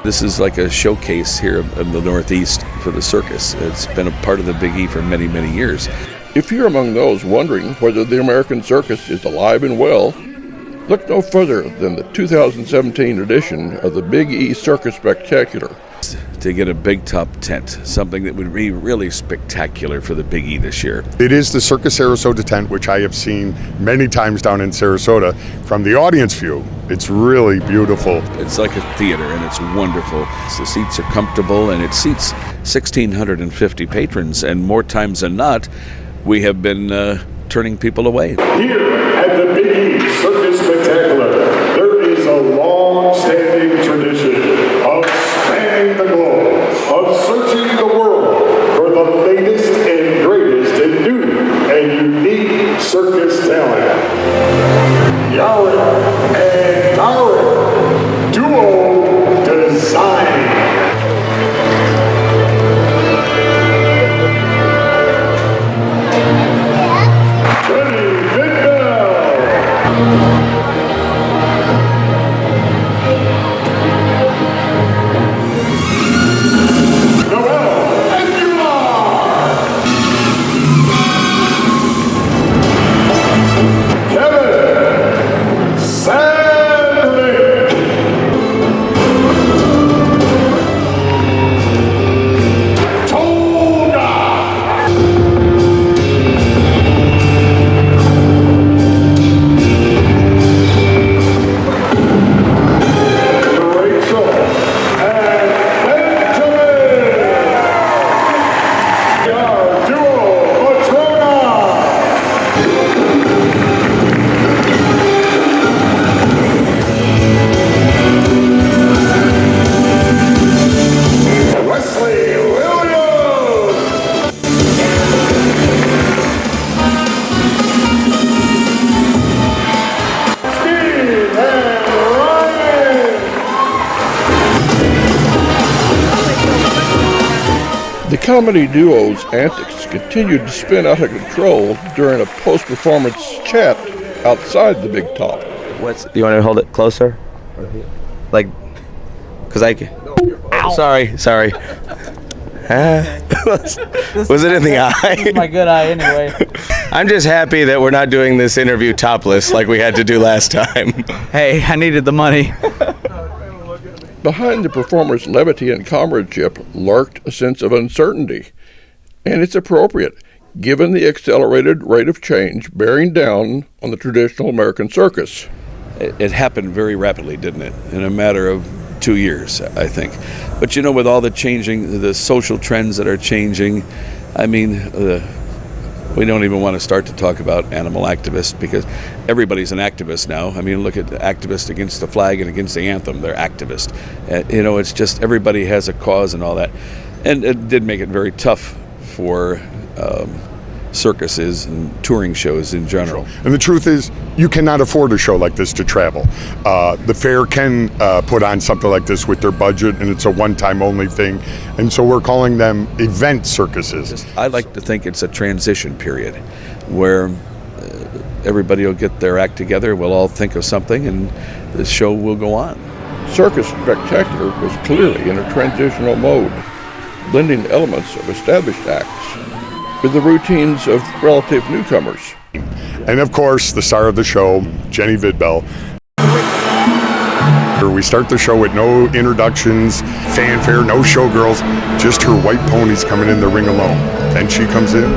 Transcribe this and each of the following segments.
This is like a showcase here in the Northeast for the circus. It's been a part of the Big E for many, many years. If you're among those wondering whether the American circus is alive and well, look no further than the 2017 edition of the Big E Circus Spectacular. To get a big top tent, something that would be really spectacular for the Big E this year. It is the Circus Sarasota tent, which I have seen many times down in Sarasota. From the audience view, it's really beautiful. It's like a theater, and it's wonderful. The seats are comfortable, and it seats 1,650 patrons, and more times than not, we have been turning people away. Here at the Big E Circus Spectacular, there is a long-standing tradition of spanning the globe, of searching the world for the latest and greatest in new and unique circus talent. Yowit and Talburt, duo design. Wesley Williams! Steve and Ryan! The comedy duo's antics continued to spin out of control during a post-performance chat outside the big top. Do you want to hold it closer? Like, because I can. Sorry. Was it in the eye? This is my good eye anyway. I'm just happy that we're not doing this interview topless like we had to do last time. Hey, I needed the money. Behind the performers' levity and comradeship lurked a sense of uncertainty, and it's appropriate, given the accelerated rate of change bearing down on the traditional American circus. It happened very rapidly, didn't it? In a matter of 2 years, I think. But you know, with all the changing, the social trends that are changing, I mean, we don't even want to start to talk about animal activists, because everybody's an activist now. I mean, look at the activists against the flag and against the anthem. They're activists. You know, it's just everybody has a cause and all that. And it did make it very tough for circuses and touring shows in general. And the truth is, you cannot afford a show like this to travel. The fair can put on something like this with their budget, and it's a one-time only thing. And so we're calling them event circuses. I like to think it's a transition period where everybody will get their act together, we'll all think of something, and the show will go on. Circus Spectacular was clearly in a transitional mode, blending elements of established acts with the routines of relative newcomers. And of course, the star of the show, Jenny Vidbel. We start the show with no introductions, fanfare, no showgirls, just her white ponies coming in the ring alone. Then she comes in.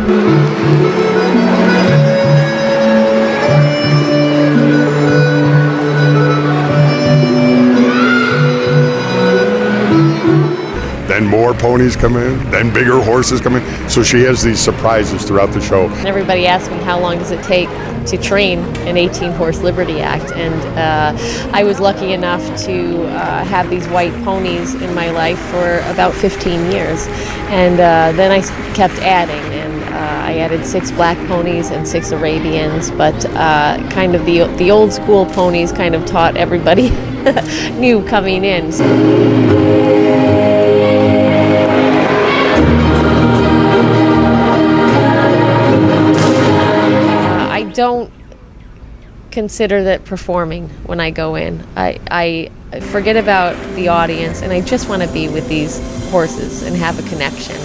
Then more ponies come in, then bigger horses come in. So she has these surprises throughout the show. Everybody asks me how long does it take to train an 18-horse Liberty Act, and I was lucky enough to have these white ponies in my life for about 15 years. And then I kept adding, and I added 6 black ponies and 6 Arabians, but kind of the old school ponies kind of taught everybody new coming in. I don't consider that performing when I go in. I forget about the audience, and I just want to be with these horses and have a connection.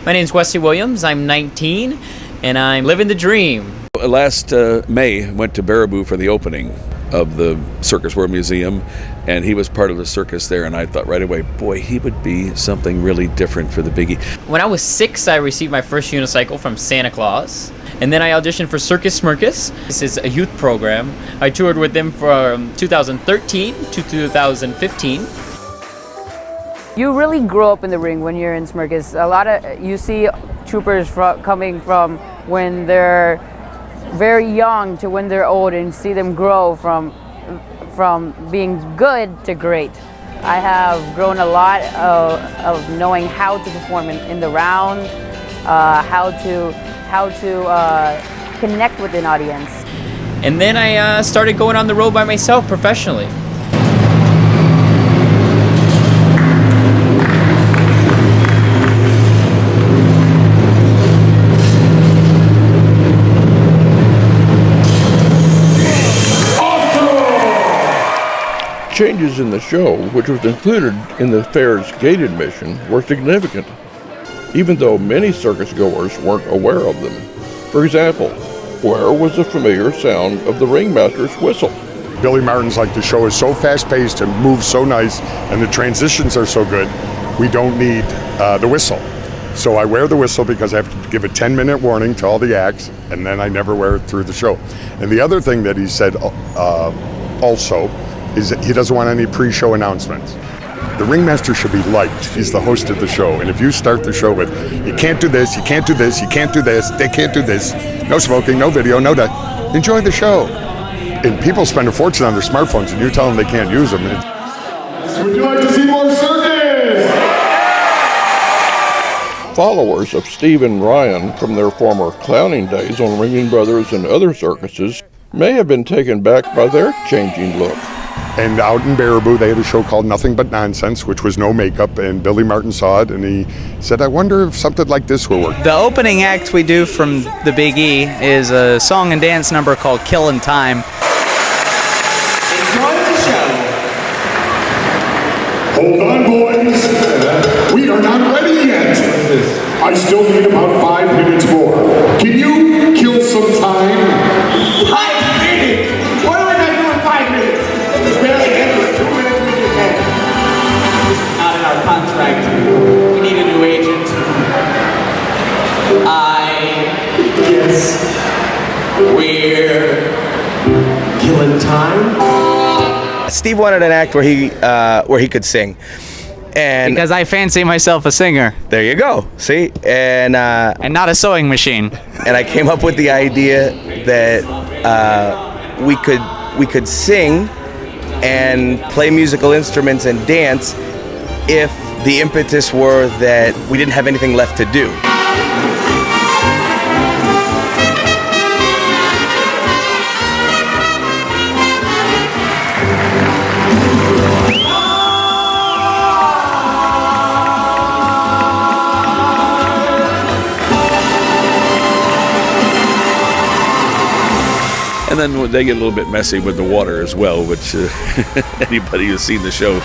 My name's Wesley Williams. I'm 19, and I'm living the dream. Last May, went to Baraboo for the opening of the Circus World Museum, and he was part of the circus there, and I thought right away, boy, he would be something really different for the Biggie. When I was 6, I received my first unicycle from Santa Claus, and then I auditioned for Circus Smirkus. This is a youth program. I toured with them from 2013 to 2015. You really grow up in the ring when you're in Smirkus. You see troopers coming from when they're very young to when they're old, and see them grow from being good to great. I have grown a lot of knowing how to perform in the round, how to connect with an audience. And then I started going on the road by myself professionally. Changes in the show, which was included in the fair's gate admission, were significant, even though many circus goers weren't aware of them. For example, where was the familiar sound of the ringmaster's whistle? Billy Martin's like, the show is so fast-paced and moves so nice, and the transitions are so good, we don't need the whistle. So I wear the whistle because I have to give a 10-minute warning to all the acts, and then I never wear it through the show. And the other thing that he said also is that he doesn't want any pre-show announcements. The ringmaster should be liked. He's the host of the show. And if you start the show with, you can't do this, you can't do this, you can't do this, they can't do this, no smoking, no video, no that, enjoy the show. And people spend a fortune on their smartphones, and you tell them they can't use them. Would you like to see more circus? Followers of Steve and Ryan from their former clowning days on Ringling Brothers and other circuses may have been taken back by their changing look. And out in Baraboo, they had a show called Nothing But Nonsense, which was no makeup, and Billy Martin saw it, and he said, I wonder if something like this will work. The opening act we do from the Big E is a song and dance number called Killin' Time. Enjoy the show. Hold on, boys. We are not ready yet. I still need about 5 minutes more. Can you kill some time? 5 minutes? What am I going to do in 5 minutes? It's barely ended. 2 minutes we just had. This is not in our contract. We need a new agent. I guess we're killing time. Steve wanted an act where he could sing. And Because I fancy myself a singer. there you go. See? And not a sewing machine. and I came up with the idea that we could sing and play musical instruments and dance if the impetus were that we didn't have anything left to do. And then they get a little bit messy with the water as well, which anybody who's seen the show.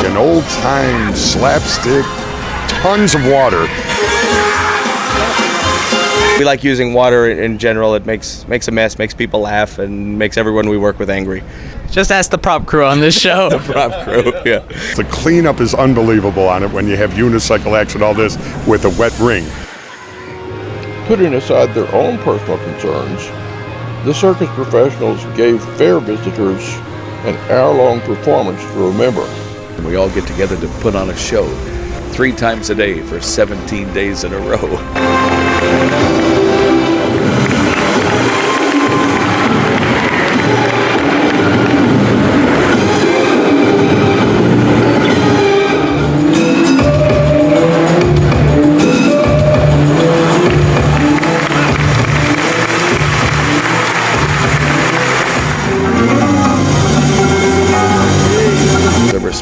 An old-time slapstick, tons of water. We like using water in general. It makes a mess, makes people laugh, and makes everyone we work with angry. Just ask the prop crew on this show. The prop crew, yeah. The cleanup is unbelievable on it when you have unicycle acts and all this with a wet ring. Putting aside their own personal concerns, the circus professionals gave fair visitors an hour-long performance to remember. And we all get together to put on a show 3 times a day for 17 days in a row.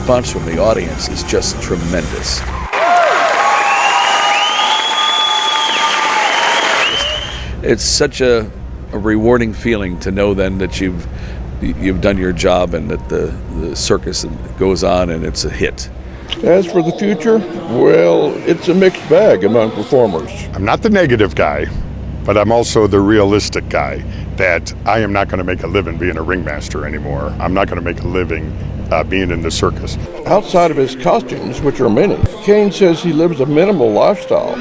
response from the audience is just tremendous. It's such a rewarding feeling to know then that you've done your job and that the circus goes on and it's a hit. As for the future, well, it's a mixed bag among performers. I'm not the negative guy, but I'm also the realistic guy, that I am not going to make a living being a ringmaster anymore. I'm not going to make a living being in the circus. Outside of his costumes, which are many, Kane says he lives a minimal lifestyle.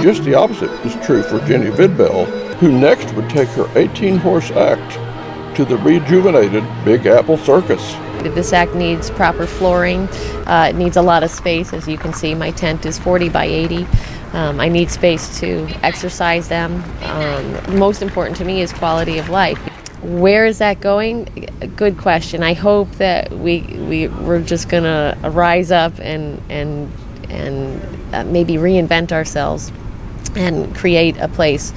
Just the opposite is true for Jenny Vidbel, who next would take her 18-horse act to the rejuvenated Big Apple Circus. This act needs proper flooring. It needs a lot of space. As you can see, my tent is 40 by 80. I need space to exercise them. Most important to me is quality of life. Where is that going? Good question. I hope that we're just going to rise up and maybe reinvent ourselves and create a place,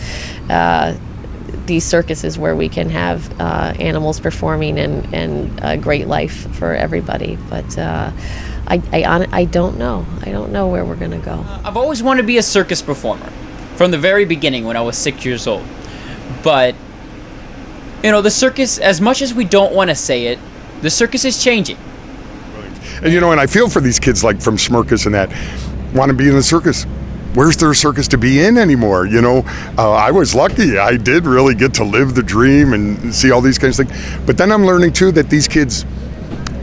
these circuses where we can have animals performing and a great life for everybody. But I don't know. I don't know where we're going to go. I've always wanted to be a circus performer from the very beginning when I was 6 years old. But, you know, the circus, as much as we don't want to say it, the circus is changing. And and I feel for these kids like from Smirkus and that want to be in the circus. Where's there a circus to be in anymore? I was lucky. I did really get to live the dream and see all these kinds of things. But then I'm learning too that these kids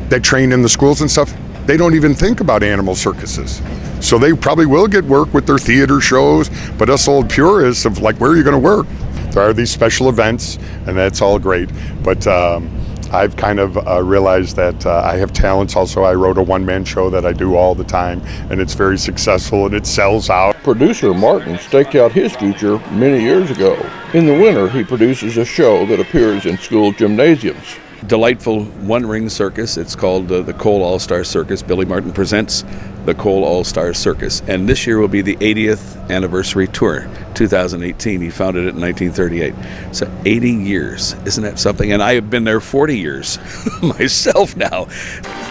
that train in the schools and stuff, they don't even think about animal circuses. So they probably will get work with their theater shows, but us old purists of like, where are you going to work? There are these special events, and that's all great. But I've kind of realized that I have talents also. I wrote a one-man show that I do all the time, and it's very successful, and it sells out. Producer Martin staked out his future many years ago. In the winter, he produces a show that appears in school gymnasiums. Delightful one-ring circus. It's called the Cole All-Star Circus. Billy Martin presents the Cole All-Star Circus. And this year will be the 80th anniversary tour, 2018. He founded it in 1938. So 80 years. Isn't that something? And I have been there 40 years myself now.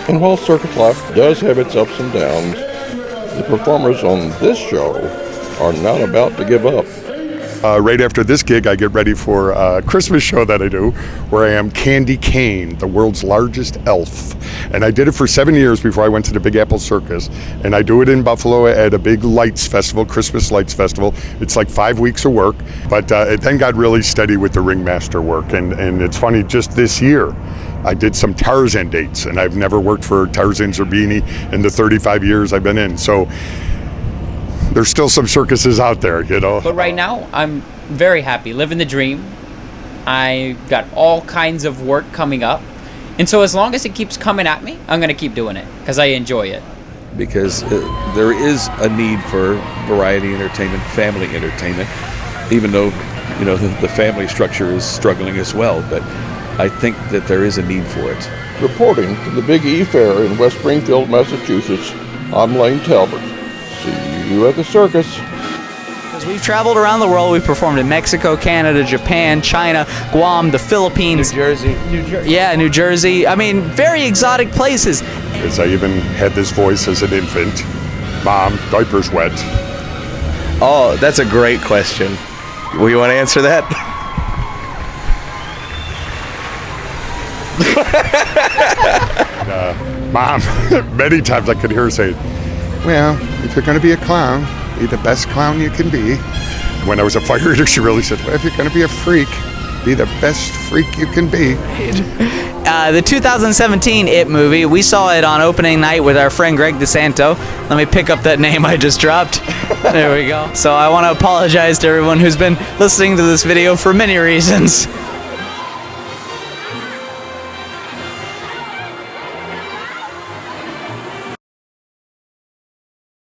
And while circus life does have its ups and downs, the performers on this show are not about to give up. Right after this gig, I get ready for a Christmas show that I do, where I am Kennedy Kane, the world's largest elf. And I did it for 7 years before I went to the Big Apple Circus. And I do it in Buffalo at a big lights festival, Christmas lights festival. It's like 5 weeks of work, but it then got really steady with the ringmaster work. And it's funny, just this year, I did some Tarzan dates, and I've never worked for Tarzan Zerbini in the 35 years I've been in. So there's still some circuses out there, But right now, I'm very happy, living the dream. I got all kinds of work coming up. And so as long as it keeps coming at me, I'm going to keep doing it because I enjoy it. Because there is a need for variety entertainment, family entertainment, even though, the family structure is struggling as well. But I think that there is a need for it. Reporting from the Big E Fair in West Springfield, Massachusetts, I'm Lane Talburt. See you at the circus. As we've traveled around the world, we've performed in Mexico, Canada, Japan, China, Guam, the Philippines. New Jersey. Yeah, New Jersey. I mean, very exotic places. As I even had this voice as an infant. Mom, diaper's wet. Oh, that's a great question. Will you want to answer that? Mom, many times I could hear her say, well, if you're going to be a clown, be the best clown you can be. When I was a fighter, she really said, well, if you're going to be a freak, be the best freak you can be. The 2017 It movie, we saw it on opening night with our friend Greg DeSanto. Let me pick up that name I just dropped. There we go. So I want to apologize to everyone who's been listening to this video for many reasons.